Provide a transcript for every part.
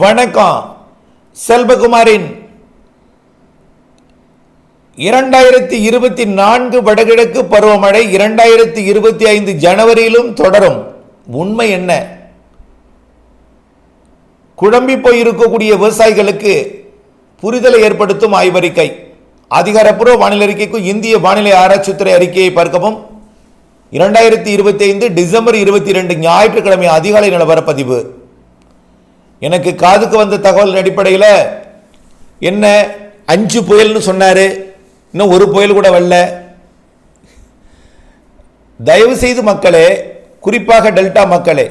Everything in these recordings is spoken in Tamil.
வணக்கம். செல்வகுமாரின் 2024 வடகிழக்கு பருவமழை 2025 ஜனவரியிலும் தொடரும். உண்மை என்ன? குழம்பி போயிருக்கக்கூடிய விவசாயிகளுக்கு புரிதலை ஏற்படுத்தும் ஆய்வறிக்கை. அதிகாரப்பூர்வ வானிலை அறிக்கைக்கும் இந்திய வானிலை ஆராய்ச்சித்துறை அறிக்கையை பார்க்கவும். 2025 டிசம்பர் 22 ஞாயிற்றுக்கிழமை அதிகாலை நிலவரப்பதிவு. எனக்கு காதுக்கு வந்த தகவல் அடிப்படையில் என்ன 5 புயல்னு சொன்னார், இன்னும் ஒரு புயல் கூட வரல. தயவு செய்து மக்களே, குறிப்பாக டெல்டா மக்களே,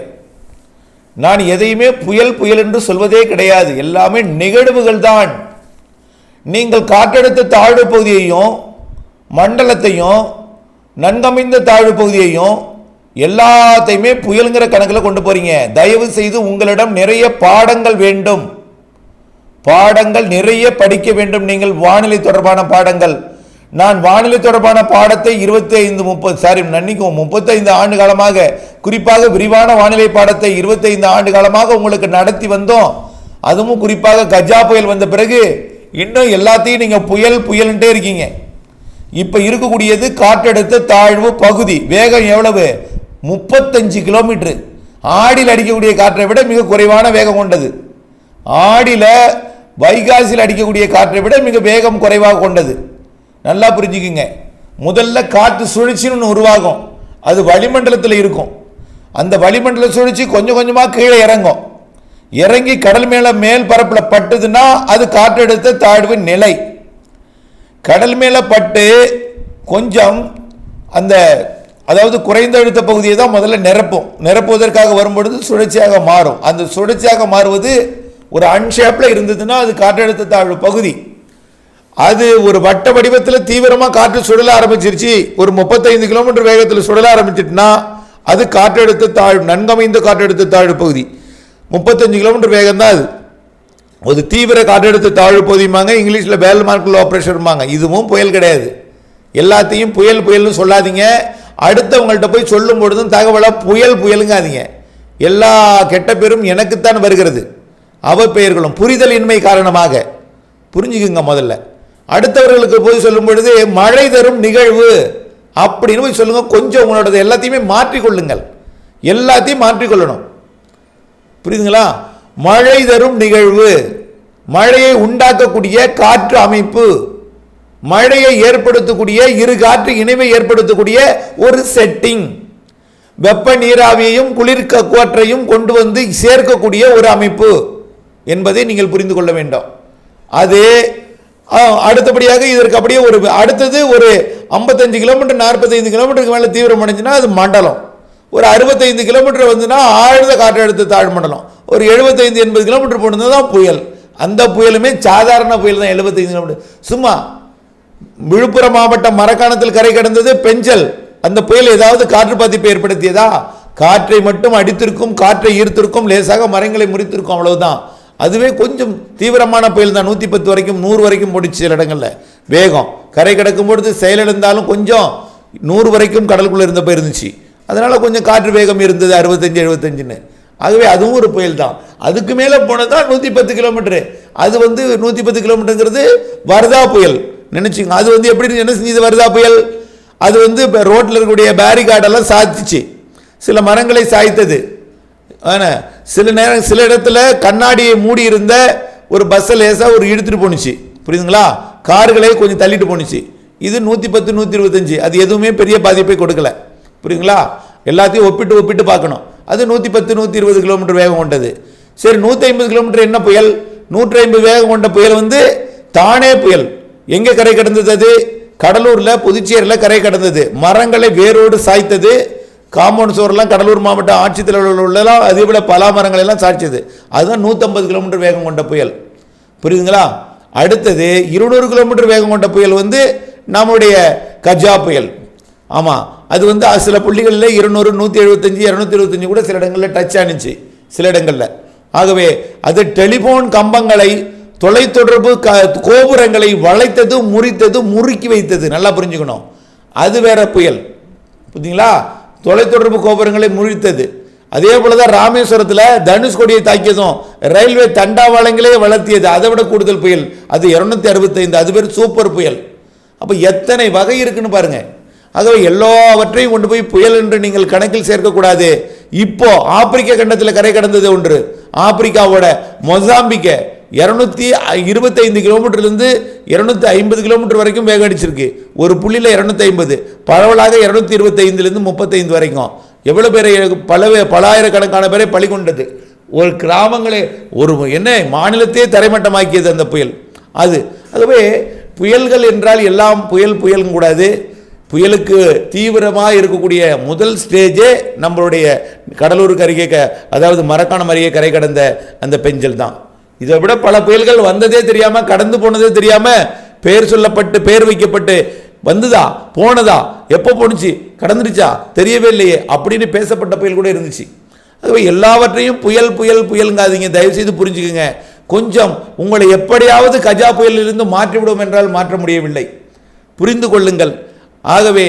நான் எதையுமே புயல் புயல் என்று சொல்வதே கிடையாது. எல்லாமே நிகழ்வுகள் தான். நீங்கள் காற்றழுத்த தாழ்வு பகுதியையும் மண்டலத்தையும் நன்கமைந்த தாழ்வு பகுதியையும் எல்லாத்தையுமே புயலுங்கிற கணக்கில் கொண்டு போறீங்க. தயவு செய்து உங்களிடம் நிறைய பாடங்கள் வேண்டும், பாடங்கள் நிறைய படிக்க வேண்டும். நீங்கள் வானிலை தொடர்பான பாடங்கள், நான் வானிலை தொடர்பான பாடத்தை 35 ஆண்டு காலமாக, குறிப்பாக விரிவான வானிலை பாடத்தை 25 ஆண்டு காலமாக உங்களுக்கு நடத்தி வந்தோம். அதுவும் குறிப்பாக கஜா புயல் வந்த பிறகு இன்னும் எல்லாத்தையும் நீங்க புயல் புயல்ன்ட்டே இருக்கீங்க. இப்ப இருக்கக்கூடியது காற்றழுத்த தாழ்வு பகுதி. வேகம் எவ்வளவு? 35 கிலோமீட்டர். ஆடியில் அடிக்கக்கூடிய காற்றை விட மிக குறைவான வேகம் கொண்டது. ஆடியில் வைகாசியில் அடிக்கக்கூடிய காற்றை விட மிக வேகம் குறைவாக கொண்டது. நல்லா புரிஞ்சுக்குங்க. முதல்ல காற்று சுழற்சின்னு உருவாகும். அது வளிமண்டலத்தில் இருக்கும். அந்த வளிமண்டல சுழற்சி கொஞ்சம் கொஞ்சமாக கீழே இறங்கும். இறங்கி கடல் மேல் பரப்பில் பட்டுதுன்னா அது காற்றழுத்த தாழ்வு நிலை. கடல் மேலே பட்டு கொஞ்சம் அந்த, அதாவது குறைந்த அழுத்த பகுதியை தான் முதல்ல நிரப்புவதற்காக வரும்பொழுது சுழற்சியாக மாறும். அந்த சுழற்சியாக மாறுவது ஒரு அன்ஷேப்பில் இருந்ததுன்னா அது காற்றழுத்த தாழ்வு பகுதி. அது ஒரு வட்ட வடிவத்தில் தீவிரமாக காற்று சுழல ஆரம்பிச்சிருச்சு, ஒரு 35 கிலோமீட்டர் வேகத்தில் சுழல ஆரம்பிச்சிட்டுனா அது காற்றழுத்த தாழ்வு, நன்கமைந்த காற்றழுத்த தாழ்வு பகுதி. 35 கிலோமீட்டர் வேகம் தான் அது. ஒரு தீவிர காற்றழுத்த தாழ்வு பகுதிமாங்க. இங்கிலீஷில் வேல்மார்க் லோ ப்ரெஷர்மாங்க. இதுவும் புயல் கிடையாது. எல்லாத்தையும் புயல் புயல்னு சொல்லாதீங்க. அடுத்தவங்கள்ட்ட போய் சொல்லும் பொழுதும் தகவலை புயல் புயலுங்காதீங்க. எல்லா கெட்ட பேரும் எனக்குத்தான் வருகிறது, அவ பெயர்களும் புரிதல் இன்மை காரணமாக. புரிஞ்சுக்குங்க. முதல்ல அடுத்தவர்களுக்கு போய் சொல்லும் பொழுது மழை தரும் நிகழ்வு அப்படின்னு போய் சொல்லுங்க. கொஞ்சம் உங்களோட எல்லாத்தையுமே மாற்றிக்கொள்ளுங்கள். எல்லாத்தையும் மாற்றிக்கொள்ளணும். புரியுதுங்களா? மழை தரும் நிகழ்வு, மழையை உண்டாக்கக்கூடிய காற்று அமைப்பு, மழையை ஏற்படுத்தக்கூடிய இரு காற்று இணைவை ஏற்படுத்தக்கூடிய ஒரு செட்டிங், வெப்ப நீராவியையும் குளிர் காற்றையும் கொண்டு வந்து சேர்க்கக்கூடிய ஒரு அமைப்பு என்பதை நீங்கள் புரிந்து கொள்ள வேண்டும். அது அடுத்தபடியாக இதற்கு அப்படியே ஒரு அடுத்தது ஒரு 55 கிலோமீட்டர் 45 கிலோமீட்டருக்கு மேலே தீவிரம் அடைஞ்சுன்னா அது மண்டலம். ஒரு 65 கிலோமீட்டர் வந்துன்னா ஆழ்ந்த காற்றழுத்த தாழ்வு மண்டலம். ஒரு 75-80 கிலோமீட்டர் போனது தான் புயல். அந்த புயலுமே சாதாரண புயல் தான். 75 கிலோமீட்டர் சும்மா. விழுப்புரம் மாவட்டம் மரக்காணத்தில் கரை கடந்தது பெஞ்சல். அந்த புயல் ஏதாவது காற்று பாதிப்பை ஏற்படுத்தியதா? காற்றை மட்டும் அடித்திருக்கும், காற்றை ஈர்த்திருக்கும், லேசாக மரங்களை முறித்திருக்கும், அவ்வளவுதான். அதுவே கொஞ்சம் தீவிரமான புயல் தான். 110 வரைக்கும் 100 வரைக்கும் போடுச்சு சில இடங்களில் வேகம். கரை கடக்கும் பொழுது செயலிழந்தாலும் கொஞ்சம் 100 வரைக்கும் கடலுக்குள்ளே இருந்த போயிருந்துச்சு. அதனால கொஞ்சம் காற்று வேகம் இருந்தது 65-75ன்னு. ஆகவே அதுவும் ஒரு புயல் தான். அதுக்கு மேலே போனதான் 110 கிலோமீட்டரு. அது 110 கிலோமீட்டருங்கிறது வர்தா புயல் நினைச்சுங்க. அது எப்படி என்ன செஞ்சது வர்தா புயல்? அது இப்போ ரோட்டில் இருக்கக்கூடிய பேரிகார்டெல்லாம் சாய்ச்சிச்சு, சில மரங்களை சாய்த்தது. ஆனால் சில இடத்துல கண்ணாடியை மூடி இருந்த ஒரு பஸ்ஸை லேசாக ஒரு இழுத்துட்டு போணுச்சு. புரியுதுங்களா? கார்களை கொஞ்சம் தள்ளிட்டு போணுச்சு. இது 110 125. அது எதுவுமே பெரிய பாதிப்பை கொடுக்கல. புரியுங்களா? எல்லாத்தையும் ஒப்பிட்டு பார்க்கணும். அது 110 120 கிலோமீட்டர் வேகம் கொண்டது. சரி, 150 கிலோமீட்டர் என்ன புயல்? 150 வேகம் கொண்ட புயல் தானே புயல். எங்கே கரை கடந்தது? அது கடலூரில் புதுச்சேரியில் கரை கடந்தது. மரங்களை வேரோடு சாய்த்தது. காம்பவுண்ட் சோரெல்லாம் கடலூர் மாவட்ட ஆட்சித்தலைவர்கள் உள்ளலாம் அதே போல பலா மரங்கள் எல்லாம் சாய்ச்சது. அதுதான் 150 கிலோமீட்டர் வேகம் கொண்ட புயல். புரியுதுங்களா? அடுத்தது 200 கிலோமீட்டர் வேகம் கொண்ட புயல் நம்முடைய கஜா புயல். ஆமாம், அது சில புள்ளிகளில் 200 175 225 கூட சில இடங்களில் டச் ஆனிச்சு சில இடங்களில். ஆகவே அது டெலிஃபோன் கம்பங்களை, தொலைத்தொடர்பு கோபுரங்களை வளைத்தது, முறித்தது, முறுக்கி வைத்தது. நல்லா புரிஞ்சுக்கணும். அது வேற புயல். புரியுதுங்களா? தொலைத்தொடர்பு கோபுரங்களை முறித்தது. அதே போலதான் ராமேஸ்வரத்தில் தனுஷ்கோடியை தாக்கியதும் ரயில்வே தண்டாவாளங்களே வளர்த்தியது, அதை விட கூடுதல் புயல், அது 265, அது பேர் சூப்பர் புயல். அப்போ எத்தனை வகை இருக்குன்னு பாருங்க. ஆகவே எல்லாவற்றையும் கொண்டு போய் புயல் என்று நீங்கள் கணக்கில் சேர்க்கக்கூடாது. இப்போ ஆப்பிரிக்க கண்டத்தில் கரை கடந்தது ஒன்று, ஆப்பிரிக்காவோட மொசாம்பிக்க 225 கிலோமீட்டர்லேருந்து 250 கிலோமீட்டர் வரைக்கும் வேகம் அடிச்சிருக்கு. ஒரு புள்ளியில் 250, பரவலாக 225லேருந்து 35 வரைக்கும். எவ்வளோ பேரை பல ஆயிரக்கணக்கான பேரை பலி கொண்டது. ஒரு கிராமங்களே ஒரு என்ன மாநிலத்தையே தரைமட்டமாக்கியது அந்த புயல். ஆகவே புயல்கள் என்றால் எல்லாம் புயல் கூடாது. புயலுக்கு தீவிரமாக இருக்கக்கூடிய முதல் ஸ்டேஜே நம்மளுடைய கடலூருக்கு அருகே, அதாவது மரக்காணம் அருகே கரை கடந்த அந்த பெஞ்சல் தான். இதை விட பல புயல்கள் வந்ததே தெரியாமல், கடந்து போனதே தெரியாமல், பேர் சொல்லப்பட்டு பேர் வைக்கப்பட்டு வந்துதா போனதா எப்போ போணுச்சு கடந்துருச்சா தெரியவே இல்லையே அப்படின்னு பேசப்பட்ட புயல் கூட இருந்துச்சு. ஆகவே எல்லாவற்றையும் புயலுங்காதீங்க, தயவுசெய்து புரிஞ்சுக்குங்க. கொஞ்சம் உங்களை எப்படியாவது கஜா புயலிலிருந்து மாற்றிவிடும் என்றால் மாற்ற முடியவில்லை, புரிந்து கொள்ளுங்கள். ஆகவே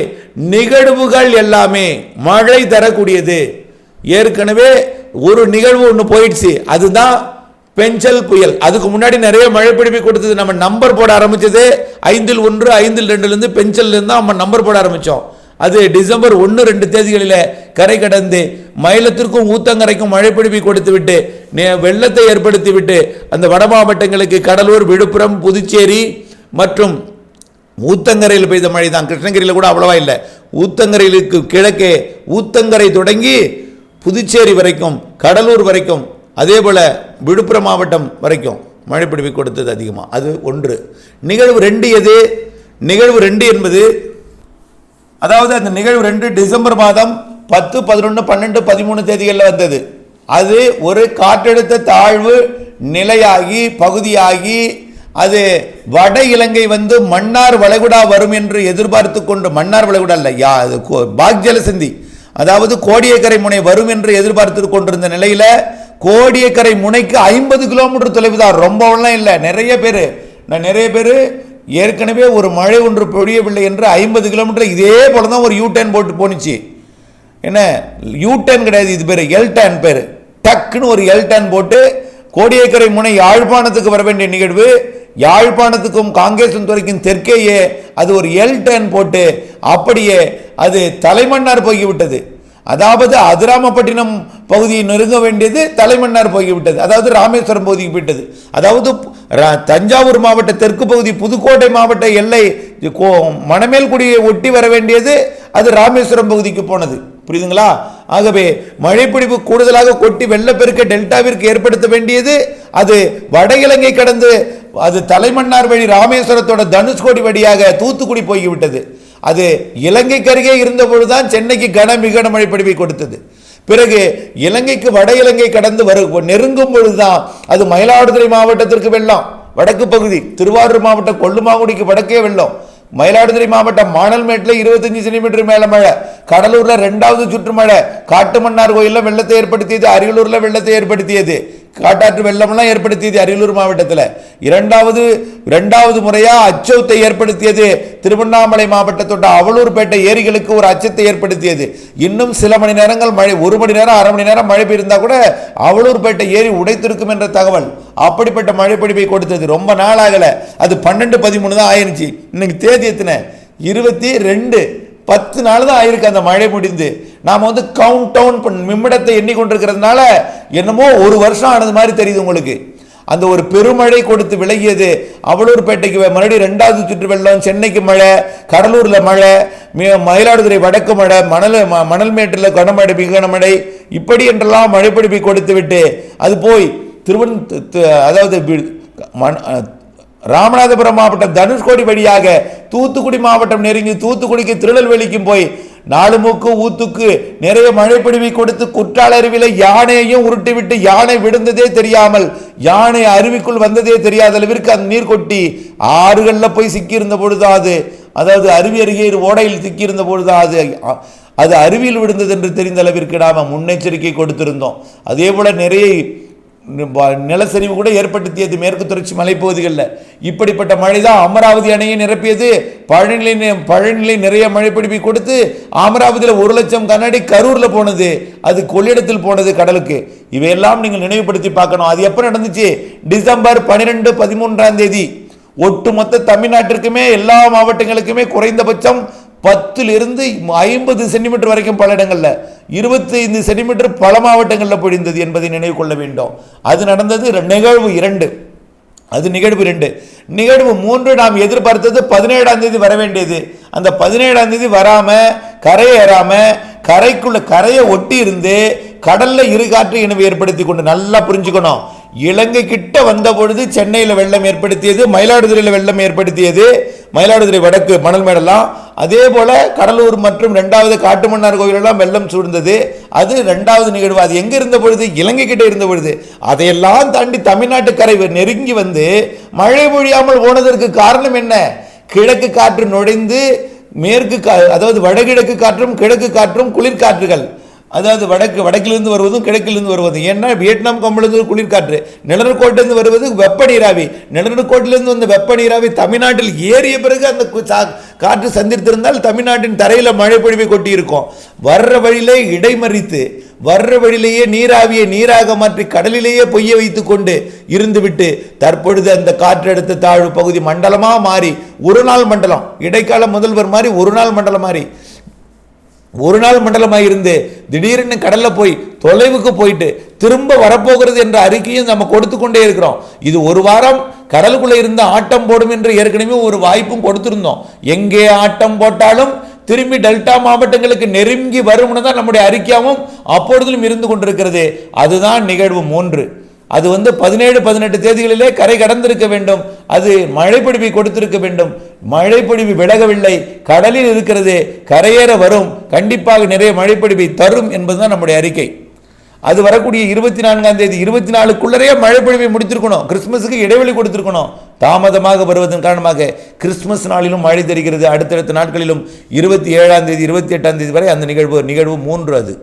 நிகழ்வுகள் எல்லாமே மழை தரக்கூடியது. ஏற்கனவே ஒரு நிகழ்வு ஒன்று போயிடுச்சு, அதுதான் பெஞ்சல் புயல். அதுக்கு முன்னாடி நிறைய மழை பிடிப்பை கொடுத்தது. நம்ம நம்பர் போட ஆரம்பிச்சது 5ல் 1, 5ல் 2லேருந்து பெஞ்சல் இருந்து நம்ம நம்பர் போட ஆரம்பித்தோம். அது டிசம்பர் 1, 2 தேதிகளில் கரை கடந்து மயிலத்திற்கும் ஊத்தங்கரைக்கும் மழை பிடிப்பை கொடுத்து விட்டு வெள்ளத்தை ஏற்படுத்தி விட்டு அந்த வட மாவட்டங்களுக்கு கடலூர், விழுப்புரம், புதுச்சேரி மற்றும் ஊத்தங்கரையில் பெய்த மழை தான். கிருஷ்ணகிரியில் கூட அவ்வளவா இல்லை. ஊத்தங்கரையிலுக்கு கிழக்கே ஊத்தங்கரை தொடங்கி புதுச்சேரி வரைக்கும், கடலூர் வரைக்கும், அதே போல் விழுப்புரம் மாவட்டம் வரைக்கும் மழை பிடிப்பை கொடுத்தது அதிகமாக. அது ஒன்று. நிகழ்வு 2 எது? நிகழ்வு 2 என்பது, அதாவது அந்த நிகழ்வு 2 டிசம்பர் மாதம் 10, 11, 12, 13 தேதிகளில் வந்தது. அது ஒரு காற்றழுத்த தாழ்வு நிலையாகி பகுதியாகி அது வட இலங்கை வந்து மன்னார் வளைகுடா வரும் என்று எதிர்பார்த்து கொண்டு, மன்னார் வளைகுடா இல்லை, பாக்ஜலசந்தி, அதாவது கோடியக்கரை முனை வரும் என்று எதிர்பார்த்து கொண்டிருந்த நிலையில் கோடியக்கரை முனைக்கு 50 கிலோமீட்டர் தொலைவு தான், ரொம்பலாம் இல்லை. நிறைய பேர் ஏற்கனவே ஒரு மழை ஒன்று பொழியவில்லை என்று 50 கிலோமீட்டர் இதே போல தான் ஒரு யூடர்ன் போட்டு போனிச்சு. என்ன யூடர்ன் கிடையாது, இது பேர் எல்டர்ன் பேர். டக்குன்னு ஒரு எல்டர்ன் போட்டு கோடியக்கரை முனை யாழ்ப்பாணத்துக்கு வர வேண்டிய நிகழ்வு யாழ்ப்பாணத்துக்கும் காங்கேசன்துறைக்கும் தெற்கேயே அது ஒரு எல்டர்ன் போட்டு அப்படியே அது தலைமன்னார் போய்விட்டது. அதாவது அதிராமப்பட்டினம் பகுதியை நெருங்க வேண்டியது தலைமன்னார் போய்விட்டது, அதாவது ராமேஸ்வரம் பகுதிக்கு போயிட்டது. அதாவது தஞ்சாவூர் மாவட்ட தெற்கு பகுதி புதுக்கோட்டை மாவட்ட எல்லை மணமேல்குடியை ஒட்டி வர வேண்டியது அது ராமேஸ்வரம் பகுதிக்கு போனது. புரியுதுங்களா? ஆகவே மழைப்பிடிப்பு கூடுதலாக கொட்டி வெள்ளப்பெருக்க டெல்டாவிற்கு ஏற்படுத்த வேண்டியது அது வட இலங்கை கடந்து அது தலைமன்னார் வழி ராமேஸ்வரத்தோட தனுஷ்கோடி வழியாக தூத்துக்குடி போய்விட்டது. அது இலங்கைக்கு அருகே இருந்த பொழுதுதான் சென்னைக்கு மிக மழை பிடிப்பை கொடுத்தது. பிறகு இலங்கைக்கு வட இலங்கை கடந்து நெருங்கும் பொழுதுதான் அது மயிலாடுதுறை மாவட்டத்திற்கு வெள்ளம், வடக்கு பகுதி திருவாரூர் மாவட்டம் கொல்லுமாங்குடிக்கு வடக்கே வெள்ளம், மயிலாடுதுறை மாவட்டம் மானல்மேட்டில் 25 சென்டிமீட்டர் மேல மழை, கடலூர்ல 2வது சுற்று மழை, காட்டுமன்னார் கோயிலில் வெள்ளத்தை ஏற்படுத்தியது, அரியலூர்ல வெள்ளத்தை ஏற்படுத்தியது, காட்டாற்று வெள்ளம்லாம் ஏற்படுத்தியது அரியலூர் மாவட்டத்தில். இரண்டாவது முறையா அச்சத்தை ஏற்படுத்தியது திருவண்ணாமலை மாவட்டத்தோட அவலூர்பேட்டை ஏரிகளுக்கு ஒரு அச்சத்தை ஏற்படுத்தியது. இன்னும் சில மணி நேரங்கள் மழை, 1 மணி நேரம் 1/2 மணி நேரம் மழை பெய்திருந்தா கூட அவலூர்பேட்டை ஏரி உடைத்திருக்கும் என்ற தகவல். அப்படிப்பட்ட மழை பிடிப்பை கொடுத்தது. ரொம்ப நாள் ஆகல, அது 12-13 தான் ஆயிருச்சு. இன்னைக்கு தேதி எத்தனை? 22. 10 நாள் தான் ஆயிருக்கு அந்த மழை முடிந்து. நாம் வந்து கவுண்ட் டவுன் நிமிடத்தை எண்ணிக்கொண்டிருக்கிறதுனால என்னமோ ஒரு வருஷம் ஆனது மாதிரி தெரியுது உங்களுக்கு. அந்த ஒரு பெருமழை கொடுத்து விலகியது. அவலூர்பேட்டைக்கு மறுபடியும் 2வது சுற்று வெள்ளம், சென்னைக்கு மழை, கடலூர்ல மழை, மயிலாடுதுறை வடக்கு மழை, மணல்மேட்டில் கனமழை மிக கனமழை, இப்படி என்றெல்லாம் மழைப்பிடிப்பை கொடுத்து விட்டு அது போய் அதாவது ராமநாதபுரம் மாவட்டம் தனுஷ்கோடி வழியாக தூத்துக்குடி மாவட்டம் நெருங்கி தூத்துக்குடிக்கு திருநெல்வேலிக்கும் போய் நாலுமுக்கு ஊத்துக்கு நிறைய மழைப்பிடிவை கொடுத்து குற்றாலருவில யானையையும் உருட்டிவிட்டு யானை விழுந்ததே தெரியாமல் யானை அருவிக்குள் வந்ததே தெரியாத அளவிற்கு அந்த நீர் கொட்டி ஆறுகளில் போய் சிக்கியிருந்த பொழுது அதாவது அருவி அருகே ஓடையில் சிக்கியிருந்த பொழுது அது அருவியில் விழுந்தது என்று தெரிந்த அளவிற்கு நாம் முன்னெச்சரிக்கை கொடுத்திருந்தோம். அதே போல நிறைய நிலச்சரிவு கூட ஏற்படுத்தியது மேற்கு தொடர்ச்சி மலைப்பகுதிகளில். இப்படிப்பட்ட மழை தான் அமராவதி அணையை நிரப்பியது. பழனிலை நிறைய மழைப்பிடிப்பை கொடுத்து அமராவதியில் 1,00,000 கனஅடி கரூரில் போனது, அது கொள்ளிடத்தில் போனது கடலுக்கு. இவையெல்லாம் நீங்கள் நினைவுபடுத்தி பார்க்கணும். அது எப்போ நடந்துச்சு? டிசம்பர் 12, 13 ஒட்டுமொத்த தமிழ்நாட்டிற்குமே எல்லா மாவட்டங்களுக்குமே குறைந்தபட்சம் 10 to 50 சென்டிமீட்டர் வரைக்கும் பல இடங்களில் 25 சென்டிமீட்டர் பல மாவட்டங்களில் பொழிந்தது என்பதை நினைவு கொள்ள வேண்டும். அது நடந்தது நிகழ்வு 2. அது நிகழ்வு 2. நிகழ்வு 3 நாம் எதிர்பார்த்தது 17ஆம் தேதி வர வேண்டியது. அந்த 17ஆம் தேதி வராம கரையேறாம கரையை ஒட்டி இருந்து கடல்ல இருகாற்று இணைவு ஏற்படுத்தி கொண்டு, நல்லா புரிஞ்சுக்கணும், இலங்கை கிட்ட வந்த பொழுது சென்னையில் வெள்ளம் ஏற்படுத்தியது, மயிலாடுதுறையில் வெள்ளம் ஏற்படுத்தியது, மயிலாடுதுறை வடக்கு மணல் மேடெல்லாம். அதே போல கடலூர் மற்றும் 2வது காட்டுமன்னார் கோயிலெல்லாம் வெள்ளம் சூழ்ந்தது. அது 2வது நிகழ்வு. அது எங்க இருந்த பொழுது? இலங்கை கிட்ட இருந்த பொழுது. அதையெல்லாம் தாண்டி தமிழ்நாட்டு கரை நெருங்கி வந்து மழை பொழியாமல் போனதற்கு காரணம் என்ன? கிழக்கு காற்று நுழைந்து மேற்கு அதாவது வடகிழக்கு காற்றும் கிழக்கு காற்றும் குளிர்காற்றுகள், அதாவது வடக்கிலிருந்து வருவதும் கிழக்கிலிருந்து வருவதும். ஏன்னா வியட்நாம் கம்பளிலிருந்து குளிர்காற்று, நிலநடுக்கோட்டிலிருந்து வருவது வெப்ப நீராவி, நிலநடுக்கோட்டிலிருந்து வந்த வெப்ப நீராவி தமிழ்நாட்டில் ஏறிய பிறகு அந்த காற்று சந்தித்திருந்தால் தமிழ்நாட்டின் தரையில் மழை பொழிவை கொட்டி இருக்கும். வர்ற வழியிலே இடைமறித்து வர்ற வழியிலேயே நீராவியை நீராக மாற்றி கடலிலேயே பொய்ய வைத்து கொண்டு இருந்துவிட்டு தற்பொழுது அந்த காற்றழுத்த தாழ்வு பகுதி மண்டலமாக மாறி ஒரு நாள் மண்டலம், இடைக்கால முதல்வர் மாதிரி ஒரு நாள் மண்டலம் மாறி ஒரு நாள் மண்டலமாக இருந்து திடீர்னு கடல்ல போய் தொலைவுக்கு போயிட்டு திரும்ப வரப்போகிறது என்ற அறிக்கையும் நம்ம கொடுத்து கொண்டே இருக்கிறோம். இது ஒரு வாரம் கடலுக்குள்ள இருந்த ஆட்டம் போடும் என்று ஏற்கனவே ஒரு வாய்ப்பும் கொடுத்திருந்தோம். எங்கே ஆட்டம் போட்டாலும் திரும்பி டெல்டா மாவட்டங்களுக்கு நெருங்கி வரும்னு தான் நம்முடைய அறிக்கையாவும் அப்பொழுதிலும் இருந்து கொண்டிருக்கிறது. அதுதான் நிகழ்வு 3. அது 17, 18 தேதிகளிலே கரை கடந்திருக்க வேண்டும். அது மழைப்பொழிவை கொடுத்திருக்க வேண்டும். மழைப்பொழிவு விலகவில்லை, கடலில் இருக்கிறது, கரையேற வரும், கண்டிப்பாக நிறைய மழைப்பொழிவை தரும் என்பதுதான் நம்முடைய அறிக்கை. அது வரக்கூடிய 24ஆம் தேதி 24க்குள்ளே மழைப்பொழிவை முடித்திருக்கணும். கிறிஸ்துமஸுக்கு இடைவெளி கொடுத்திருக்கணும். தாமதமாக வருவதன் காரணமாக கிறிஸ்துமஸ் நாளிலும் மழை தெரிகிறது. அடுத்தடுத்த நாட்களிலும் 27ஆம் தேதி 28ஆம் தேதி வரை அந்த நிகழ்வு 3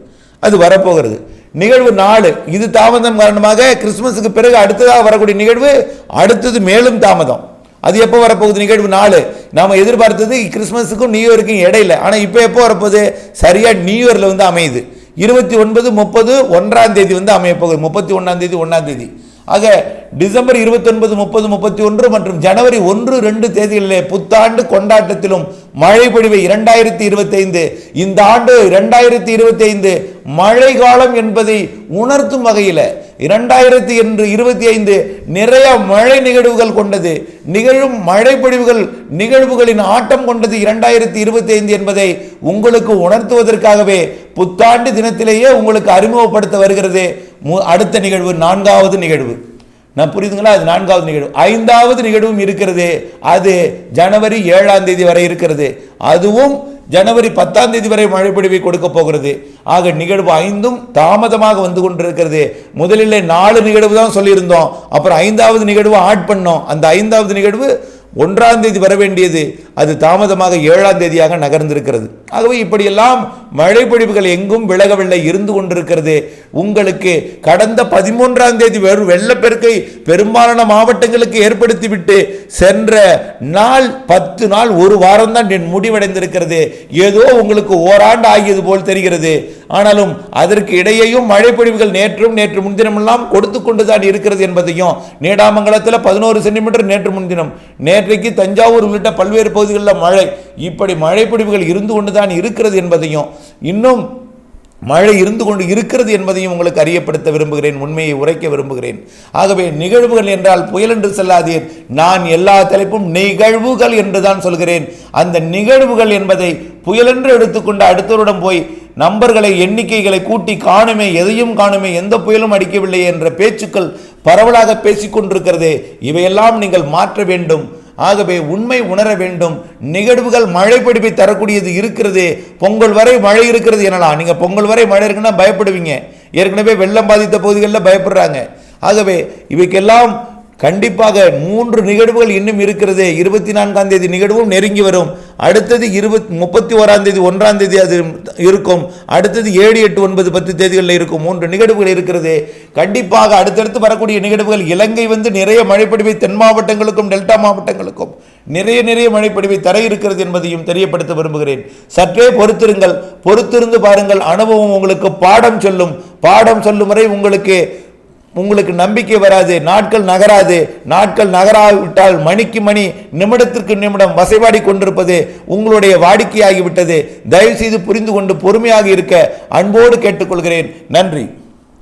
அது வரப்போகிறது. நிகழ்வு 4 இது தாமதம் காரணமாக கிறிஸ்துமஸுக்கு பிறகு அடுத்ததாக வரக்கூடிய நிகழ்வு அடுத்தது மேலும் தாமதம். அது எப்போ வரப்போகுது? நிகழ்வு 4 நாம் எதிர்பார்த்தது கிறிஸ்துமஸுக்கும் நியூ இயருக்கும் இடையில. ஆனால் இப்போ எப்போ வரப்போகுது? சரியா நியூ இயரில் அமையுது. 29, 30, 1ஆம் தேதி அமையப்போகுது. 31ஆம் தேதி 1ஆம் தேதி. ஆக டிசம்பர் 29, 30, 31 மற்றும் ஜனவரி 1, 2 தேதிகளிலே புத்தாண்டு கொண்டாட்டத்திலும் மழை பொழிவை 2025 இந்த ஆண்டு 2025 மழை காலம் என்பதை உணர்த்தும் வகையில் 2025 நிறைய மழை நிகழ்வுகள் கொண்டது, நிகழும் மழை பொழிவுகள் நிகழ்வுகளின் ஆட்டம் கொண்டது 2025 என்பதை உங்களுக்கு உணர்த்துவதற்காகவே புத்தாண்டு தினத்திலேயே உங்களுக்கு அறிமுகப்படுத்த வருகிறது அடுத்த நிகழ்வு, 4வது நிகழ்வு. நான் புரியுதுங்களா? அது 4வது நிகழ்வு. 5வது நிகழ்வும் இருக்கிறது. அது ஜனவரி 7ஆம் தேதி வரை இருக்கிறது. அதுவும் ஜனவரி 10ஆம் தேதி வரை மழை பொழிவை கொடுக்க போகிறது. ஆக நிகழ்வு 5ம் தாமதமாக வந்து கொண்டிருக்கிறது. முதலில் 4 நிகழ்வு தான் சொல்லியிருந்தோம். அப்புறம் 5வது நிகழ்வு ஆட் பண்ணோம். அந்த 5வது நிகழ்வு 1ஆம் தேதி வர வேண்டியது அது தாமதமாக 7ஆம் தேதியாக நகர்ந்திருக்கிறது. ஆகவே இப்படியெல்லாம் மழை பொழிவுகள் எங்கும் விலகவில்லை, இருந்து கொண்டிருக்கிறது. உங்களுக்கு கடந்த 13ஆம் தேதி வெள்ளப்பெருக்கை பெரும்பாலான மாவட்டங்களுக்கு ஏற்படுத்திவிட்டு சென்ற நாள் 10 நாள் ஒரு வாரம் தான் முடிவடைந்திருக்கிறது. ஏதோ உங்களுக்கு ஓராண்டு ஆகியது போல் தெரிகிறது. ஆனாலும் அதற்கு இடையேயும் மழை பொழிவுகள் நேற்று முன்தினமெல்லாம் கொடுத்து கொண்டுதான் இருக்கிறது என்பதையும், நீடாமங்கலத்தில் 11 சென்டிமீட்டர் நேற்று முன்தினம், நேற்றைக்கு தஞ்சாவூர் உள்ளிட்ட பல்வேறு பகுதிகளில் மழை, இப்படி மழை பொழிவுகள் இருந்து கொண்டுதான் இருக்கிறது என்பதையும், இன்னும் மழை இருந்து கொண்டு இருக்கிறது என்பதையும் உங்களுக்கு அறியப்படுத்த விரும்புகிறேன், உண்மையை உரைக்க விரும்புகிறேன். ஆகவே நிகழ்வுகள் என்றால் புயல் என்று சொல்லாதீர். நான் எல்லா தலைப்பும் நிகழ்வுகள் என்றுதான் சொல்கிறேன். அந்த நிகழ்வுகள் என்பதை புயல் என்று எடுத்துக்கொண்டு அடுத்தவரிடம் போய் நம்பர்களை எண்ணிக்கைகளை கூட்டி காணுமே, எதையும் காணுமே, எந்த புயலும் அடிக்கவில்லை என்ற பேச்சுக்கள் பரவலாக பேசிக்கொண்டிருக்கிறது. இவையெல்லாம் நீங்கள் மாற்ற வேண்டும். ஆகவே உண்மை உணர வேண்டும். நிகழ்வுகள் மழை பொழிவை தரக்கூடியது இருக்கிறது. பொங்கல் வரை மழை இருக்கிறது எனலாம். நீங்க பொங்கல் வரை மழை இருக்குன்னா பயப்படுவீங்க. ஏற்கனவே வெள்ளம் பாதித்த பகுதிகளில் பயப்படுறாங்க. ஆகவே இவைக்கெல்லாம் கண்டிப்பாக 3 நிகழ்வுகள் இன்னும் இருக்கிறது. 24ஆம் தேதி நிகழ்வும் நெருங்கி வரும். அடுத்தது 31ஆம் தேதி 1ஆம் தேதி அது இருக்கும். அடுத்தது 7, 8, 9, 10 தேதிகளில் இருக்கும். 3 நிகழ்வுகள் இருக்கிறது. கண்டிப்பாக அடுத்தடுத்து வரக்கூடிய நிகழ்வுகள் இலங்கை நிறைய மழைப்பொழிவை தென் மாவட்டங்களுக்கும் டெல்டா மாவட்டங்களுக்கும் நிறைய மழைப்பொழிவை தர இருக்கிறது என்பதையும் தெரியப்படுத்த விரும்புகிறேன். சற்றே பொறுத்திருங்கள், பொறுத்திருந்து பாருங்கள். அனுபவம் உங்களுக்கு பாடம் சொல்லும். பாடம் சொல்லும் வரை உங்களுக்கு நம்பிக்கை வராது. நாட்கள் நகராது. நாட்கள் நகராவிட்டால் மணிக்கு மணி, நிமிடத்திற்கு நிமிடம் வசைபாடி கொண்டிருப்பது உங்களுடைய வாடிக்கையாகிவிட்டது. தயவு செய்து புரிந்து கொண்டு பொறுமையாக இருக்க அன்போடு கேட்டுக்கொள்கிறேன். நன்றி.